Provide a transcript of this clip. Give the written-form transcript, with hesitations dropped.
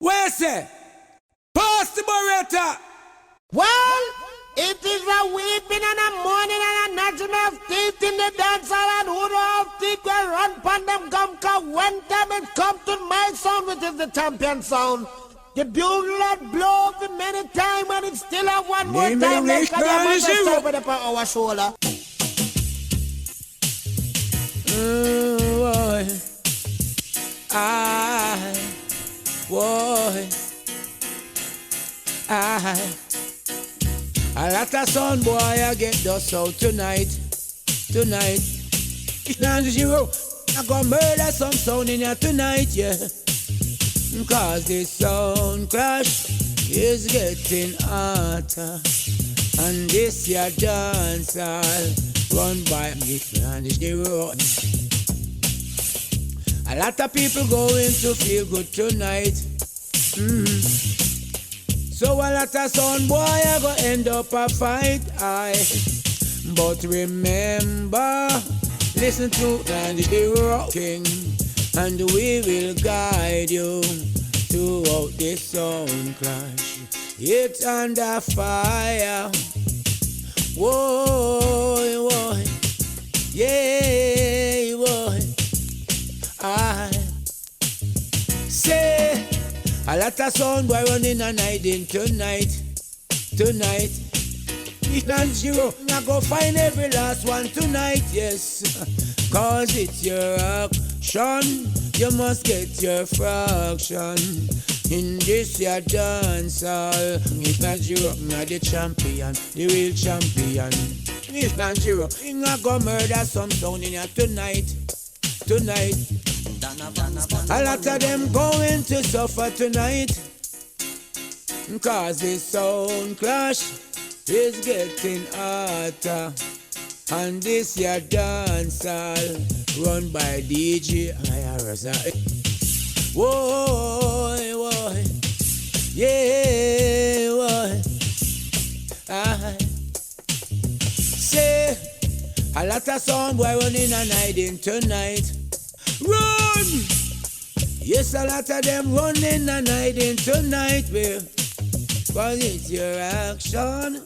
Where say? Pass the barretta. Well, it is a weeping and a mourning and a gnashing of teeth in the dance hall, and who don't have teeth will run pan them come, cause when time it come to my sound, which is the champion sound, the bugle had blow for many times and it still have one more Name time English, left, and man, the zero. step it upon our shoulder. Boy. A lot of sun boy I get dust out tonight. It's not zero. I gonna murder some sound in here tonight, yeah. Cause this sound clash is getting hotter. And this your dance all run by me and zero. A lot of people going to feel good tonight. So a lot of son boy I go end up a fight, but remember, listen to the rocking, and we will guide you throughout this sound clash. It's under fire. Whoa, whoa, yeah, whoa. I say a lot of sound boy running and hiding tonight. It's not zero, I go find every last one tonight, yes. Cause it's your action, you must get your fraction. In this your dance hall, it's not zero, not the champion, the real champion. It's not zero, I go murder some sound in here tonight. A lot of them going to suffer tonight, cause this sound clash is getting hotter. And this your dance hall run by DJ IRS. Whoa, whoa, yeah, whoa. I say a lot of sound boy running and hiding tonight. Run! Yes, a lot of them running and hiding tonight, babe. Cause it's your action,